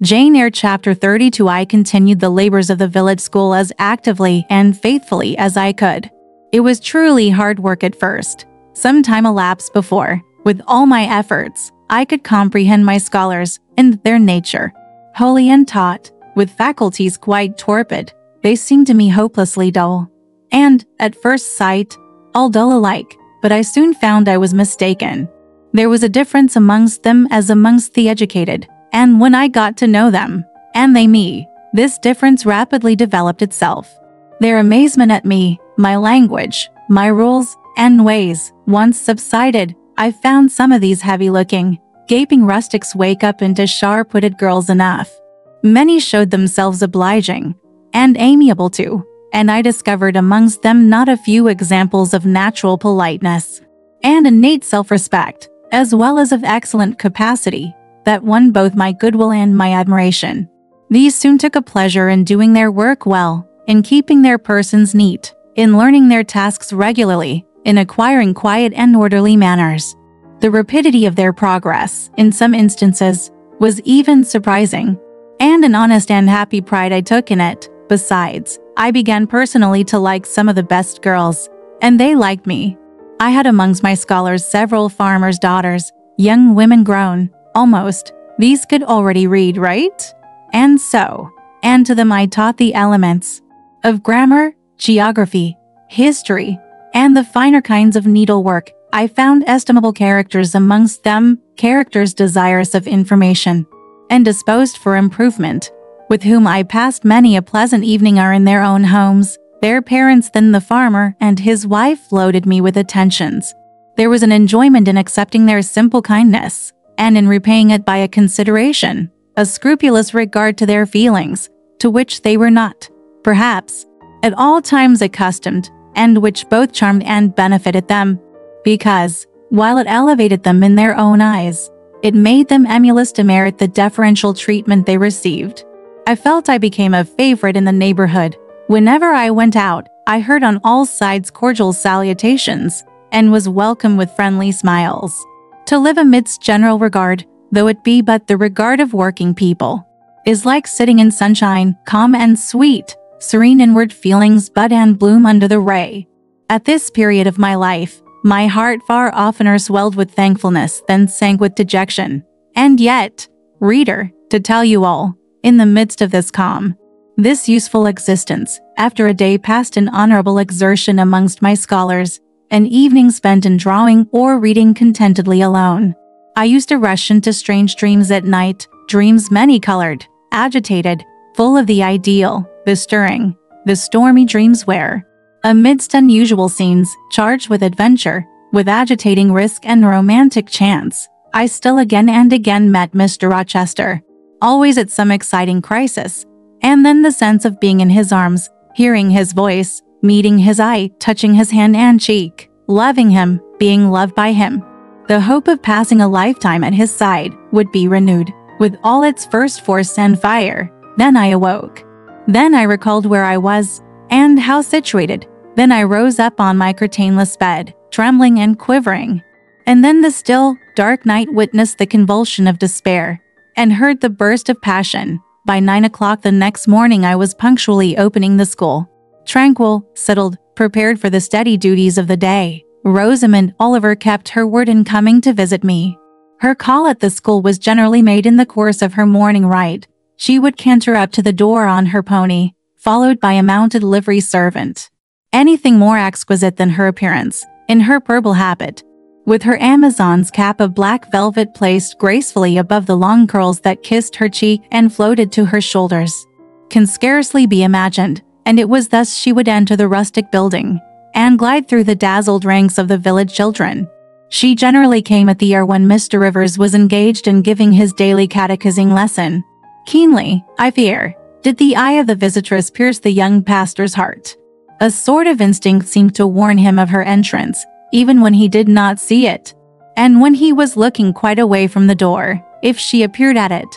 Jane Eyre Chapter 32. I continued the labors of the village school as actively and faithfully as I could. It was truly hard work at first. Some time elapsed before, with all my efforts, I could comprehend my scholars and their nature. Holy and taught, with faculties quite torpid, they seemed to me hopelessly dull. And, at first sight, all dull alike, but I soon found I was mistaken. There was a difference amongst them as amongst the educated, and when I got to know them, and they me, this difference rapidly developed itself. Their amazement at me, my language, my rules, and ways, once subsided, I found some of these heavy-looking, gaping rustics wake up into sharp-witted girls enough. Many showed themselves obliging and amiable too, and I discovered amongst them not a few examples of natural politeness and innate self-respect, as well as of excellent capacity, that won both my goodwill and my admiration. These soon took a pleasure in doing their work well, in keeping their persons neat, in learning their tasks regularly, in acquiring quiet and orderly manners. The rapidity of their progress, in some instances, was even surprising, and an honest and happy pride I took in it. Besides, I began personally to like some of the best girls, and they liked me. I had amongst my scholars several farmers' daughters, young women grown, almost. These could already read, right? And to them I taught the elements of grammar, geography, history, and the finer kinds of needlework. I found estimable characters amongst them, characters desirous of information, and disposed for improvement, with whom I passed many a pleasant evening are in their own homes. Their parents, then the farmer and his wife, loaded me with attentions. There was an enjoyment in accepting their simple kindness, and in repaying it by a consideration, a scrupulous regard to their feelings, to which they were not, perhaps, at all times accustomed, and which both charmed and benefited them, because, while it elevated them in their own eyes, it made them emulous to merit the deferential treatment they received. I felt I became a favorite in the neighborhood. Whenever I went out, I heard on all sides cordial salutations, and was welcomed with friendly smiles. To live amidst general regard, though it be but the regard of working people, is like sitting in sunshine, calm and sweet, serene inward feelings bud and bloom under the ray. At this period of my life, my heart far oftener swelled with thankfulness than sank with dejection. And yet, reader, to tell you all, in the midst of this calm, this useful existence, after a day passed in honorable exertion amongst my scholars, an evening spent in drawing or reading contentedly alone, I used to rush into strange dreams at night, dreams many-colored, agitated, full of the ideal, the stirring, the stormy dreams where, amidst unusual scenes, charged with adventure, with agitating risk and romantic chance, I still again and again met Mr. Rochester, always at some exciting crisis, and then the sense of being in his arms, hearing his voice, meeting his eye, touching his hand and cheek, loving him, being loved by him. The hope of passing a lifetime at his side would be renewed, with all its first force and fire. Then I awoke. Then I recalled where I was, and how situated. Then I rose up on my curtainless bed, trembling and quivering. And then the still, dark night witnessed the convulsion of despair, and heard the burst of passion. By 9 o'clock the next morning I was punctually opening the school. Tranquil, settled, prepared for the steady duties of the day. Rosamond Oliver kept her word in coming to visit me. Her call at the school was generally made in the course of her morning ride. She would canter up to the door on her pony, followed by a mounted livery servant. Anything more exquisite than her appearance, in her purple habit, with her Amazon's cap of black velvet placed gracefully above the long curls that kissed her cheek and floated to her shoulders, can scarcely be imagined, and it was thus she would enter the rustic building, and glide through the dazzled ranks of the village children. She generally came at the hour when Mr. Rivers was engaged in giving his daily catechizing lesson. Keenly, I fear, did the eye of the visitress pierce the young pastor's heart. A sort of instinct seemed to warn him of her entrance, even when he did not see it. And when he was looking quite away from the door, if she appeared at it,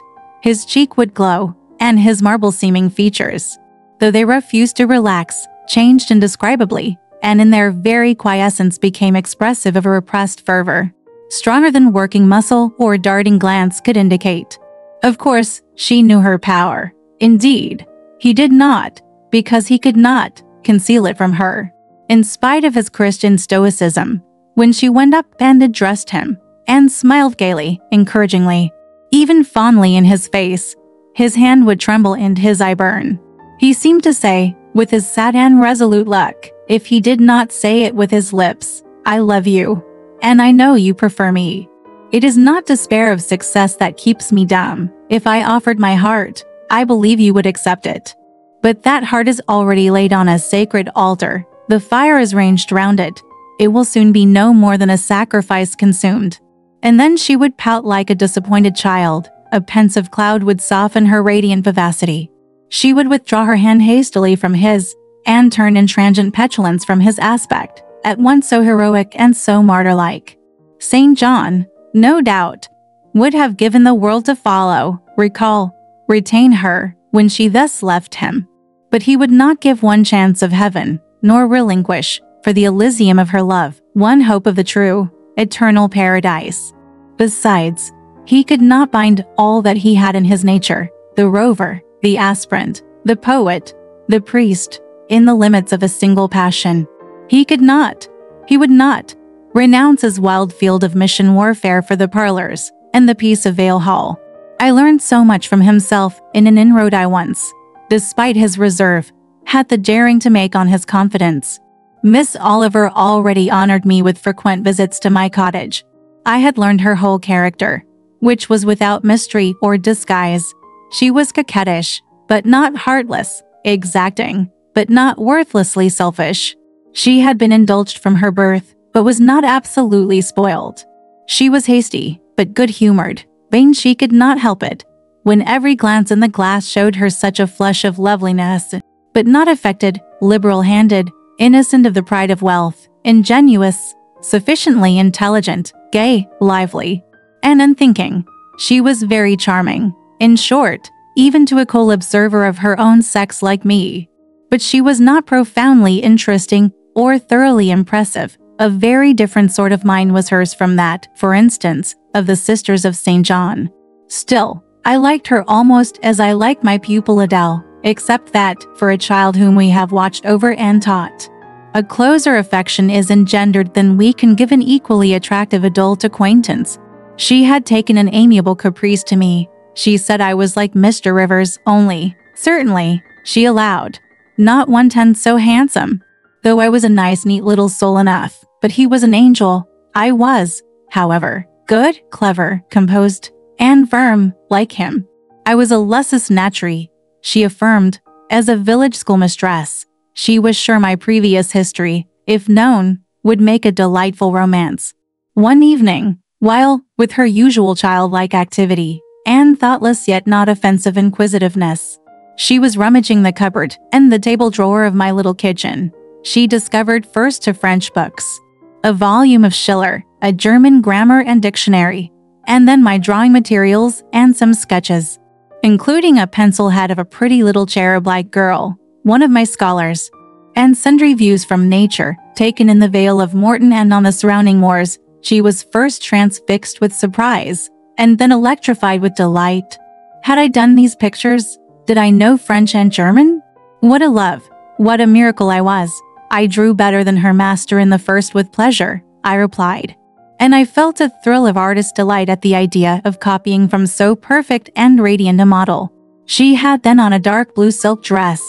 his cheek would glow, and his marble-seeming features, though they refused to relax, changed indescribably, and in their very quiescence became expressive of a repressed fervor, stronger than working muscle or darting glance could indicate. Of course, she knew her power. Indeed, he did not, because he could not conceal it from her. In spite of his Christian stoicism, when she went up and addressed him, and smiled gaily, encouragingly, even fondly in his face, his hand would tremble and his eye burn. He seemed to say, with his sad and resolute look, if he did not say it with his lips, "I love you, and I know you prefer me." It is not despair of success that keeps me dumb. If I offered my heart, I believe you would accept it. But that heart is already laid on a sacred altar. The fire is ranged round it. It will soon be no more than a sacrifice consumed. And then she would pout like a disappointed child. A pensive cloud would soften her radiant vivacity. She would withdraw her hand hastily from his, and turn in transient petulance from his aspect, at once so heroic and so martyr-like. St. John, no doubt, would have given the world to follow, recall, retain her, when she thus left him. But he would not give one chance of heaven, nor relinquish, for the Elysium of her love, one hope of the true, eternal paradise. Besides, he could not bind all that he had in his nature, the rover, the aspirant, the poet, the priest, in the limits of a single passion. He would not, renounce his wild field of mission warfare for the parlors and the peace of Vale Hall. I learned so much from himself in an inroad I once, despite his reserve, had the daring to make on his confidence. Miss Oliver already honored me with frequent visits to my cottage. I had learned her whole character, which was without mystery or disguise. She was coquettish, but not heartless, exacting, but not worthlessly selfish. She had been indulged from her birth, but was not absolutely spoiled. She was hasty, but good-humored, vain she could not help it, when every glance in the glass showed her such a flush of loveliness, but not affected, liberal-handed, innocent of the pride of wealth, ingenuous, sufficiently intelligent, gay, lively, and unthinking. She was very charming, in short, even to a cold observer of her own sex like me. But she was not profoundly interesting or thoroughly impressive. A very different sort of mind was hers from that, for instance, of the Sisters of St. John. Still, I liked her almost as I liked my pupil Adele, except that, for a child whom we have watched over and taught, a closer affection is engendered than we can give an equally attractive adult acquaintance. She had taken an amiable caprice to me. She said I was like Mr. Rivers, only, certainly, she allowed, not 1/10 so handsome. Though I was a nice, neat little soul enough, but he was an angel. I was, however, good, clever, composed, and firm, like him. I was a lusus naturae, she affirmed, as a village schoolmistress. She was sure my previous history, if known, would make a delightful romance. One evening, while, with her usual childlike activity, and thoughtless yet not offensive inquisitiveness, she was rummaging the cupboard and the table drawer of my little kitchen, she discovered first 2 French books, a volume of Schiller, a German grammar and dictionary, and then my drawing materials and some sketches, including a pencil head of a pretty little cherub-like girl, one of my scholars, and sundry views from nature, taken in the Vale of Morton and on the surrounding moors. She was first transfixed with surprise, and then electrified with delight. Had I done these pictures? Did I know French and German? What a love! What a miracle I was! I drew better than her master in the first with pleasure, I replied. And I felt a thrill of artist delight at the idea of copying from so perfect and radiant a model. She had then on a dark blue silk dress.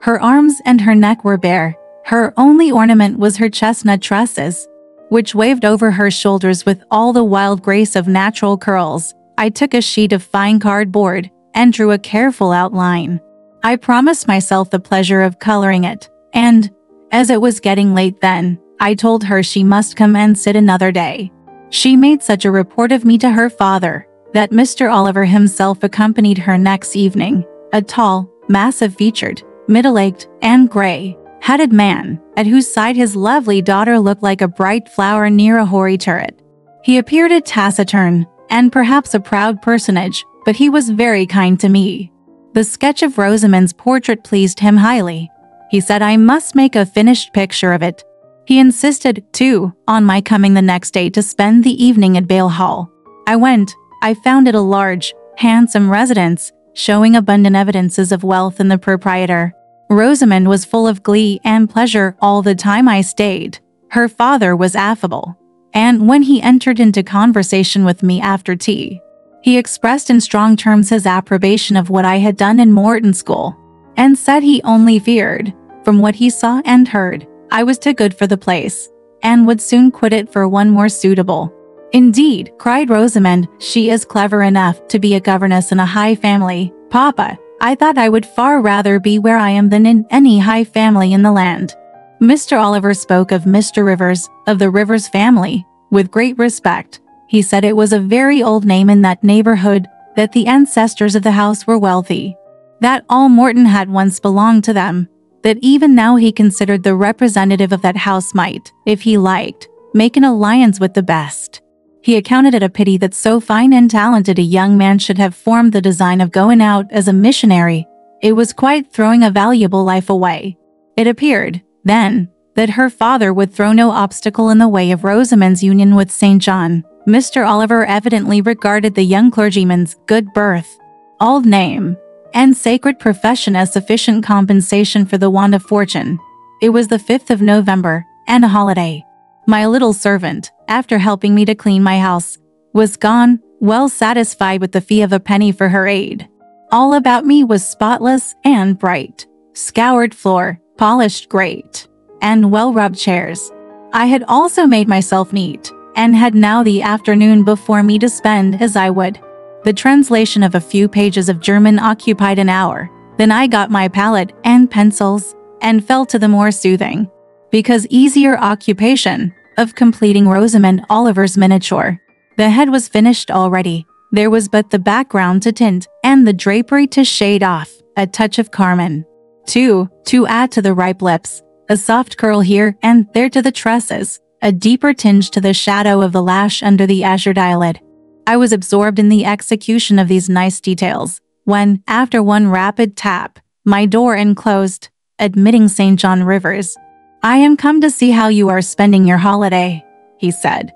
Her arms and her neck were bare. Her only ornament was her chestnut tresses, which waved over her shoulders with all the wild grace of natural curls. I took a sheet of fine cardboard and drew a careful outline. I promised myself the pleasure of coloring it, and, as it was getting late then, I told her she must come and sit another day. She made such a report of me to her father, that Mr. Oliver himself accompanied her next evening, a tall, massive-featured, middle-aged, and gray-headed man, at whose side his lovely daughter looked like a bright flower near a hoary turret. He appeared a taciturn, and perhaps a proud personage, but he was very kind to me. The sketch of Rosamond's portrait pleased him highly. He said I must make a finished picture of it. He insisted, too, on my coming the next day to spend the evening at Vale Hall. I went. I found it a large, handsome residence, showing abundant evidences of wealth in the proprietor. Rosamond was full of glee and pleasure all the time I stayed. Her father was affable, and when he entered into conversation with me after tea, he expressed in strong terms his approbation of what I had done in Morton School, and said he only feared, from what he saw and heard, I was too good for the place, and would soon quit it for one more suitable. Indeed, cried Rosamond, she is clever enough to be a governess in a high family. Papa, I thought I would far rather be where I am than in any high family in the land. Mr. Oliver spoke of Mr. Rivers, of the Rivers family, with great respect. He said it was a very old name in that neighborhood, that the ancestors of the house were wealthy, that all Morton had once belonged to them, that even now he considered the representative of that house might, if he liked, make an alliance with the best. He accounted it a pity that so fine and talented a young man should have formed the design of going out as a missionary. It was quite throwing a valuable life away. It appeared, then, that her father would throw no obstacle in the way of Rosamond's union with St. John. Mr. Oliver evidently regarded the young clergyman's good birth, old name, and sacred profession as sufficient compensation for the want of fortune. It was the 5th of November, and a holiday. My little servant, after helping me to clean my house, was gone, well satisfied with the fee of a penny for her aid. All about me was spotless and bright, scoured floor, polished grate, and well-rubbed chairs. I had also made myself neat, and had now the afternoon before me to spend as I would. The translation of a few pages of German occupied an hour. Then I got my palette and pencils, and fell to the more soothing, because easier occupation, of completing Rosamond Oliver's miniature. The head was finished already. There was but the background to tint, and the drapery to shade off, a touch of carmine, to add to the ripe lips, a soft curl here and there to the tresses, a deeper tinge to the shadow of the lash under the azure eyelid. I was absorbed in the execution of these nice details, when, after one rapid tap, my door unclosed, admitting St. John Rivers. I am come to see how you are spending your holiday, he said.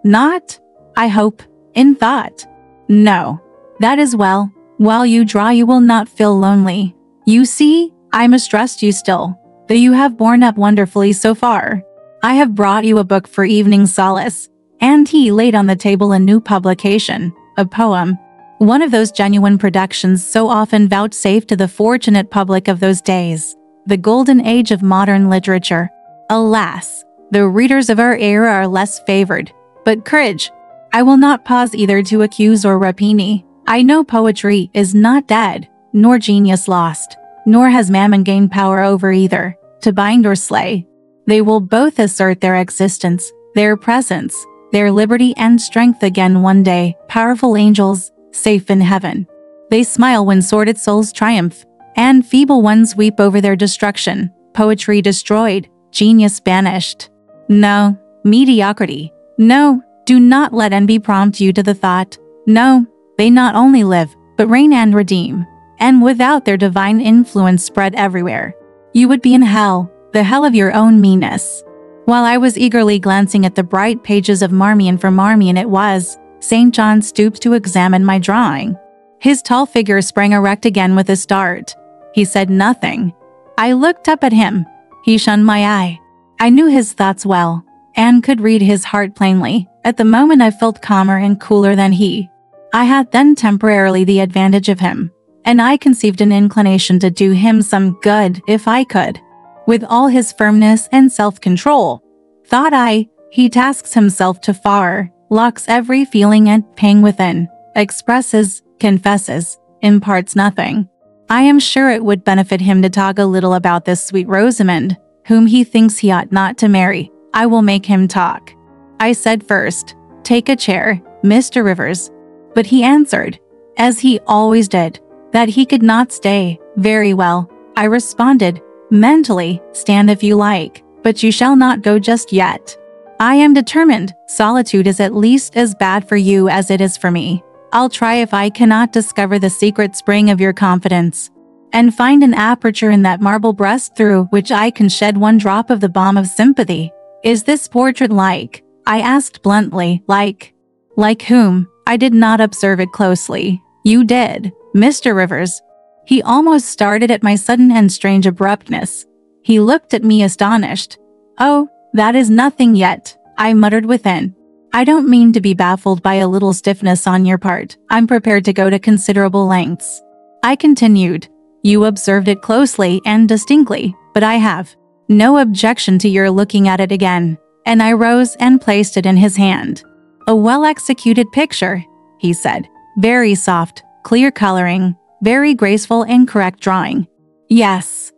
Not, I hope, in thought. No, that is well. While you draw you will not feel lonely. You see, I must trust you still, though you have borne up wonderfully so far. I have brought you a book for evening solace, and he laid on the table a new publication, a poem, one of those genuine productions so often vouchsafed to the fortunate public of those days, the golden age of modern literature. Alas, the readers of our era are less favored, but courage! I will not pause either to accuse or repine. I know poetry is not dead, nor genius lost, nor has mammon gained power over either, to bind or slay. They will both assert their existence, their presence, their liberty and strength again one day, powerful angels, safe in heaven. They smile when sordid souls triumph, and feeble ones weep over their destruction. Poetry destroyed, genius banished. No, mediocrity. No, do not let envy prompt you to the thought. No, they not only live, but reign and redeem, and without their divine influence spread everywhere, you would be in hell, the hell of your own meanness. While I was eagerly glancing at the bright pages of Marmion, for Marmion it was, St. John stooped to examine my drawing. His tall figure sprang erect again with a start. He said nothing. I looked up at him. He shunned my eye. I knew his thoughts well, and could read his heart plainly. At the moment I felt calmer and cooler than he. I had then temporarily the advantage of him, and I conceived an inclination to do him some good if I could. With all his firmness and self-control, thought I, he tasks himself too far, locks every feeling and pang within, expresses, confesses, imparts nothing. I am sure it would benefit him to talk a little about this sweet Rosamond, whom he thinks he ought not to marry. I will make him talk. I said first, take a chair, Mr. Rivers. But he answered, as he always did, that he could not stay. Very well, I responded, mentally, stand if you like, but you shall not go just yet. I am determined. Solitude is at least as bad for you as it is for me. I'll try if I cannot discover the secret spring of your confidence, and find an aperture in that marble breast through which I can shed one drop of the balm of sympathy. Is this portrait like? I asked bluntly. Like whom? I did not observe it closely. You did, Mr. Rivers. He almost started at my sudden and strange abruptness. He looked at me astonished. Oh, that is nothing yet, I muttered within. I don't mean to be baffled by a little stiffness on your part. I'm prepared to go to considerable lengths. I continued. You observed it closely and distinctly, but I have no objection to your looking at it again. And I rose and placed it in his hand. A well-executed picture, he said. Very soft, clear coloring, very graceful and correct drawing. Yes,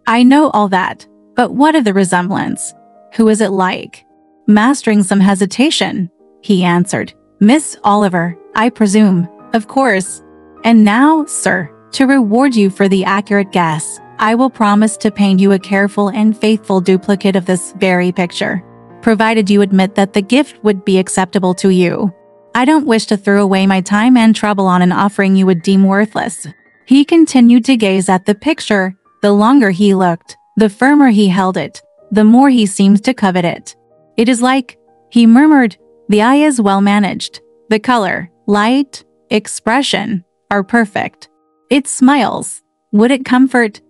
I know all that, but what of the resemblance? Who is it like? Mastering some hesitation, he answered. Miss Oliver, I presume. Of course. And now, sir, to reward you for the accurate guess, I will promise to paint you a careful and faithful duplicate of this very picture, provided you admit that the gift would be acceptable to you. I don't wish to throw away my time and trouble on an offering you would deem worthless. He continued to gaze at the picture. The longer he looked, the firmer he held it, the more he seemed to covet it. It is like, he murmured, the eye is well managed. The color, light, expression are perfect. It smiles. Would it comfort,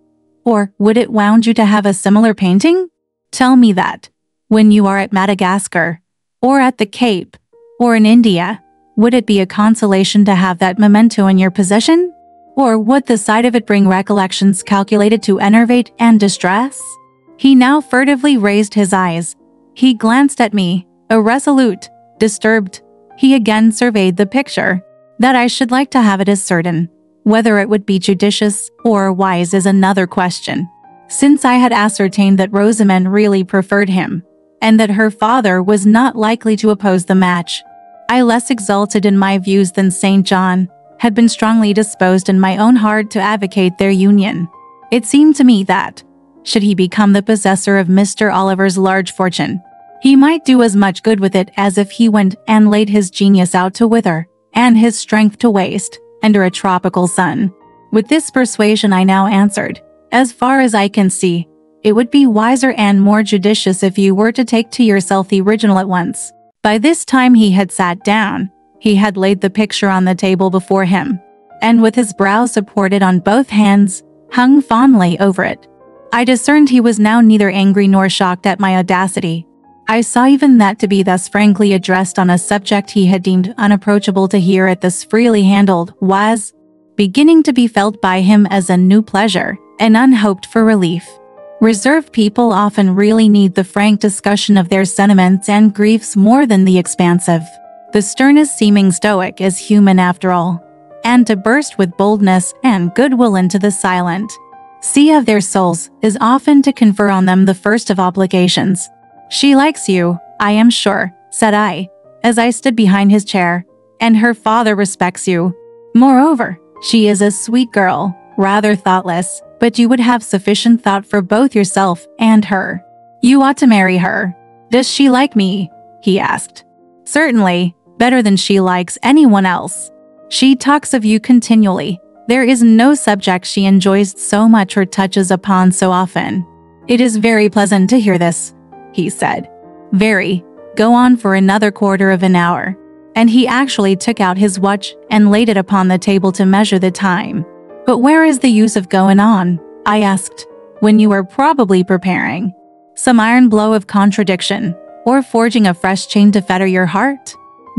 or would it wound you to have a similar painting? Tell me that, when you are at Madagascar, or at the Cape, or in India, would it be a consolation to have that memento in your possession? Or would the sight of it bring recollections calculated to enervate and distress? He now furtively raised his eyes. He glanced at me, irresolute, disturbed. He again surveyed the picture. That I should like to have it is certain. Whether it would be judicious or wise is another question. Since I had ascertained that Rosamond really preferred him, and that her father was not likely to oppose the match, I, less exalted in my views than St. John, had been strongly disposed in my own heart to advocate their union. It seemed to me that, should he become the possessor of Mr. Oliver's large fortune, he might do as much good with it as if he went and laid his genius out to wither, and his strength to waste, under a tropical sun. With this persuasion I now answered, as far as I can see, it would be wiser and more judicious if you were to take to yourself the original at once. By this time he had sat down. He had laid the picture on the table before him, and with his brow supported on both hands, hung fondly over it. I discerned he was now neither angry nor shocked at my audacity. I saw even that to be thus frankly addressed on a subject he had deemed unapproachable to hear it thus freely handled was beginning to be felt by him as a new pleasure, and unhoped for relief. Reserved people often really need the frank discussion of their sentiments and griefs more than the expansive. The sternest seeming stoic is human after all, and to burst with boldness and goodwill into the silent sea of their souls is often to confer on them the first of obligations. She likes you, I am sure, said I, as I stood behind his chair, and her father respects you. Moreover, she is a sweet girl, rather thoughtless, but you would have sufficient thought for both yourself and her. You ought to marry her. Does she like me? He asked. Certainly, better than she likes anyone else. She talks of you continually. There is no subject she enjoys so much or touches upon so often. It is very pleasant to hear this, he said. Very. Go on for another quarter of an hour. And he actually took out his watch and laid it upon the table to measure the time. But where is the use of going on? I asked, when you are probably preparing some iron blow of contradiction, or forging a fresh chain to fetter your heart?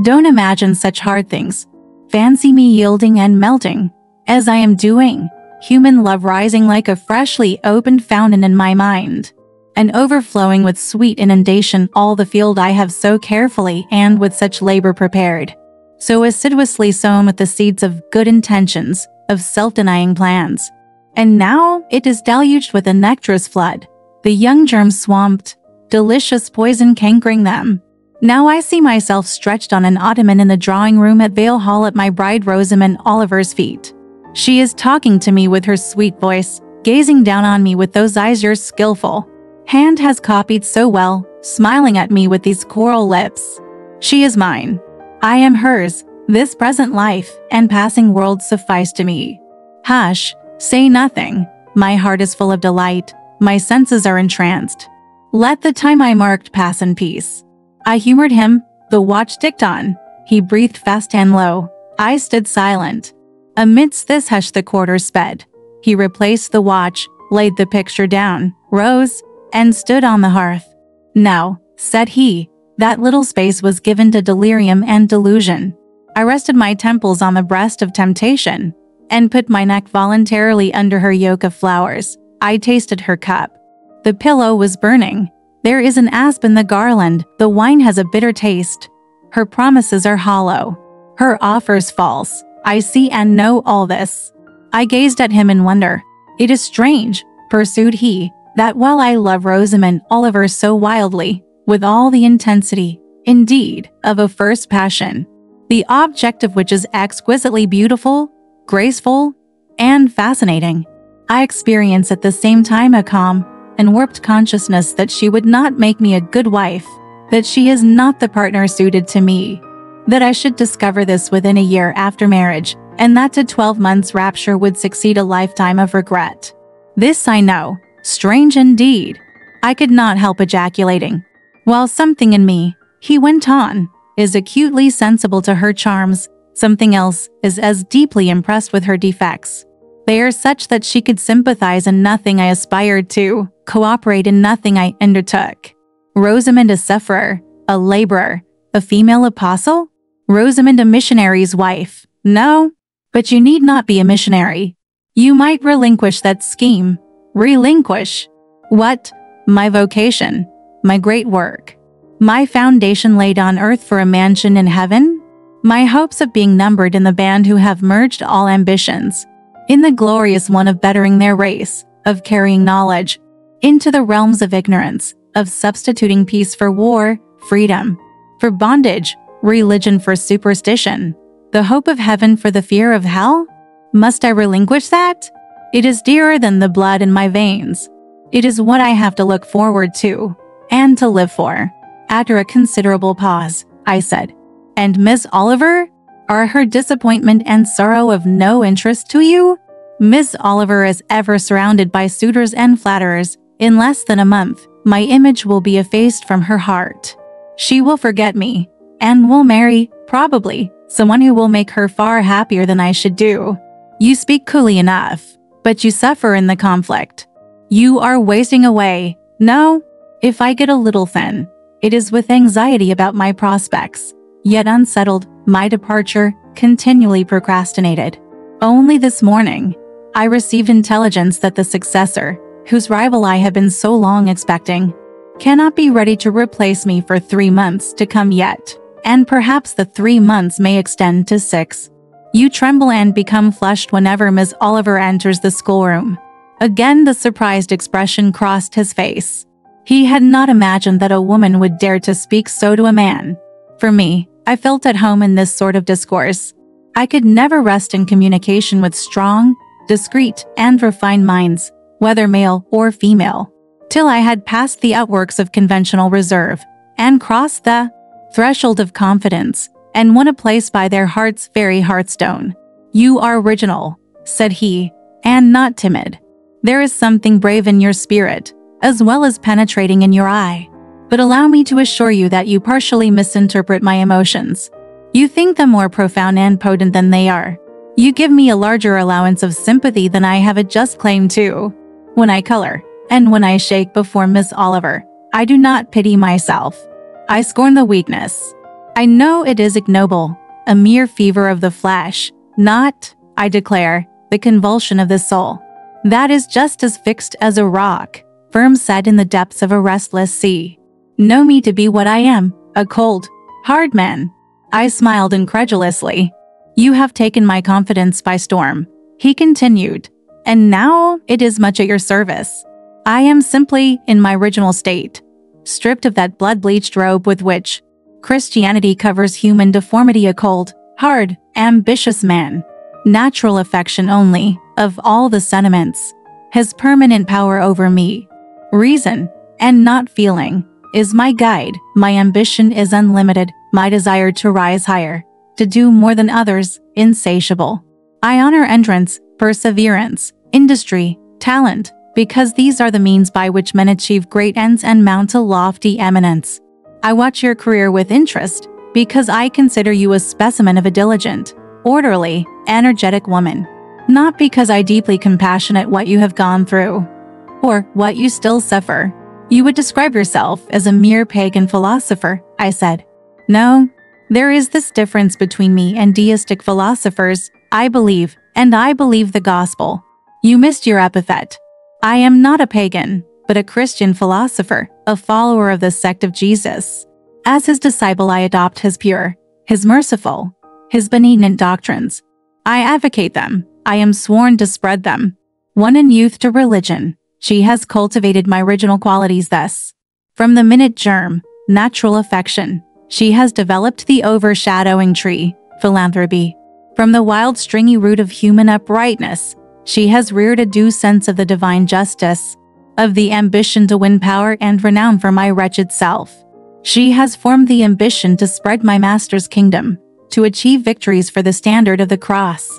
Don't imagine such hard things. Fancy me yielding and melting, as I am doing, human love rising like a freshly opened fountain in my mind, and overflowing with sweet inundation all the field I have so carefully and with such labor prepared, so assiduously sown with the seeds of good intentions, of self-denying plans. And now it is deluged with a nectarous flood, the young germs swamped, delicious poison cankering them. Now I see myself stretched on an ottoman in the drawing room at Vale Hall at my bride Rosamond Oliver's feet. She is talking to me with her sweet voice, gazing down on me with those eyes your skillful hand has copied so well, smiling at me with these coral lips. She is mine. I am hers. This present life and passing world suffice to me. Hush, say nothing. My heart is full of delight. My senses are entranced. Let the time I marked pass in peace. I humored him. The watch ticked on. He breathed fast and low, I stood silent. Amidst this hush the quarters sped. He replaced the watch, laid the picture down, rose, and stood on the hearth. "Now," said he, "that little space was given to delirium and delusion." I rested my temples on the breast of temptation, and put my neck voluntarily under her yoke of flowers. I tasted her cup. The pillow was burning. There is an asp in the garland, the wine has a bitter taste. Her promises are hollow. Her offers false. I see and know all this. I gazed at him in wonder. "It is strange," pursued he, "that while I love Rosamond Oliver so wildly, with all the intensity, indeed, of a first passion, the object of which is exquisitely beautiful, graceful, and fascinating, I experience at the same time a calm and warped consciousness that she would not make me a good wife, that she is not the partner suited to me, that I should discover this within a year after marriage, and that to 12 months' rapture would succeed a lifetime of regret. This I know. Strange indeed." I could not help ejaculating. "While something in me," he went on, "is acutely sensible to her charms, something else is as deeply impressed with her defects. They are such that she could sympathize in nothing I aspired to, cooperate in nothing I undertook. Rosamond a sufferer, a laborer, a female apostle? Rosamond a missionary's wife? No, but you need not be a missionary. You might relinquish that scheme." Relinquish? What? My vocation, my great work, my foundation laid on earth for a mansion in heaven? My hopes of being numbered in the band who have merged all ambitions, in the glorious one of bettering their race, of carrying knowledge into the realms of ignorance, of substituting peace for war, freedom for bondage, religion for superstition, the hope of heaven for the fear of hell? Must I relinquish that? It is dearer than the blood in my veins. It is what I have to look forward to, and to live for. After a considerable pause, I said, "And Miss Oliver? Are her disappointment and sorrow of no interest to you?" "Miss Oliver is ever surrounded by suitors and flatterers. In less than a month, my image will be effaced from her heart. She will forget me, and will marry, probably, someone who will make her far happier than I should do." You speak coolly enough, but you suffer in the conflict. You are wasting away. No, if I get a little thin, it is with anxiety about my prospects, yet unsettled, my departure, continually procrastinated. Only this morning, I received intelligence that the successor, whose rival I have been so long expecting, cannot be ready to replace me for 3 months to come yet, and perhaps the 3 months may extend to 6. You tremble and become flushed whenever Miss Oliver enters the schoolroom. Again the surprised expression crossed his face. He had not imagined that a woman would dare to speak so to a man. For me, I felt at home in this sort of discourse. I could never rest in communication with strong, discreet, and refined minds, whether male or female, till I had passed the outworks of conventional reserve, and crossed the threshold of confidence, and won a place by their heart's very hearthstone. "You are original," said he, "and not timid. There is something brave in your spirit, as well as penetrating in your eye. But allow me to assure you that you partially misinterpret my emotions. You think them more profound and potent than they are. You give me a larger allowance of sympathy than I have a just claim to. When I color, and when I shake before Miss Oliver, I do not pity myself. I scorn the weakness. I know it is ignoble, a mere fever of the flesh, not, I declare, the convulsion of the soul. That is just as fixed as a rock, firm set in the depths of a restless sea. Know me to be what I am, a cold, hard man." I smiled incredulously. "You have taken my confidence by storm," he continued, "and now it is much at your service. I am simply in my original state, stripped of that blood-bleached robe with which Christianity covers human deformity, a cold, hard, ambitious man. Natural affection only, of all the sentiments, has permanent power over me. Reason, and not feeling, is my guide. My ambition is unlimited, my desire to rise higher, to do more than others, insatiable. I honor endurance, perseverance, industry, talent, because these are the means by which men achieve great ends and mount to lofty eminence. I watch your career with interest, because I consider you a specimen of a diligent, orderly, energetic woman. Not because I deeply compassionate what you have gone through, or what you still suffer. You would describe yourself as a mere pagan philosopher, I said. No, there is this difference between me and deistic philosophers. I believe the gospel. You missed your epithet. I am not a pagan, but a Christian philosopher, a follower of the sect of Jesus. As his disciple, I adopt his pure, his merciful, his benignant doctrines. I advocate them. I am sworn to spread them. One in youth to religion. She has cultivated my original qualities thus. From the minute germ, natural affection, she has developed the overshadowing tree, philanthropy. From the wild stringy root of human uprightness, she has reared a due sense of the divine justice, of the ambition to win power and renown for my wretched self. She has formed the ambition to spread my master's kingdom, to achieve victories for the standard of the cross.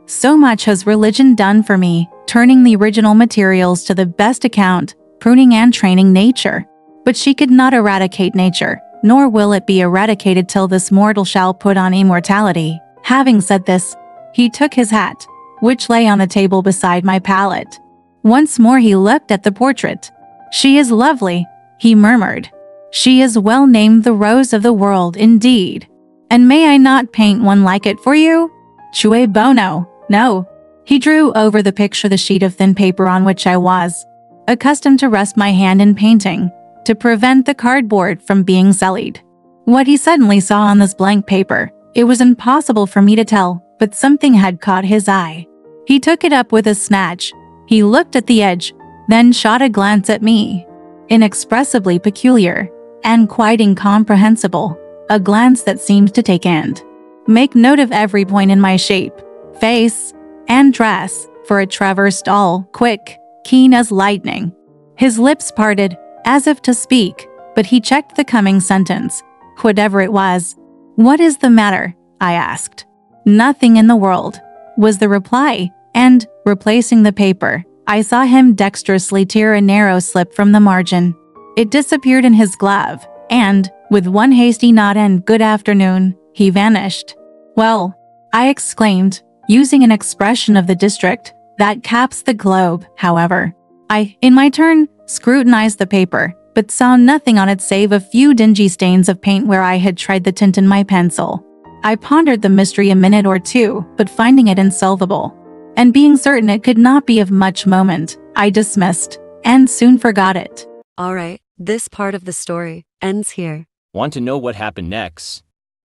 So much has religion done for me, turning the original materials to the best account, pruning and training nature. But she could not eradicate nature, nor will it be eradicated till this mortal shall put on immortality. Having said this, he took his hat, which lay on the table beside my pallet. Once more he looked at the portrait. She is lovely, he murmured. She is well named the rose of the world indeed. And may I not paint one like it for you? Cui bono, no. He drew over the picture the sheet of thin paper on which I was accustomed to rest my hand in painting, to prevent the cardboard from being sullied. What he suddenly saw on this blank paper, it was impossible for me to tell, but something had caught his eye. He took it up with a snatch. He looked at the edge, then shot a glance at me. Inexpressibly peculiar, and quite incomprehensible. A glance that seemed to take and make note of every point in my shape, face, and dress, for it traversed all, quick, keen as lightning. His lips parted, as if to speak, but he checked the coming sentence, whatever it was. What is the matter? I asked. Nothing in the world, was the reply, and, replacing the paper, I saw him dexterously tear a narrow slip from the margin. It disappeared in his glove, and, with one hasty nod and good afternoon, he vanished. Well, I exclaimed, using an expression of the district that caps the globe, however. I, in my turn, scrutinized the paper, but saw nothing on it save a few dingy stains of paint where I had tried the tint in my pencil. I pondered the mystery a minute or two, but finding it insolvable, and being certain it could not be of much moment, I dismissed, and soon forgot it. All right, this part of the story ends here. Want to know what happened next?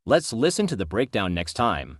Let's listen to the breakdown next time.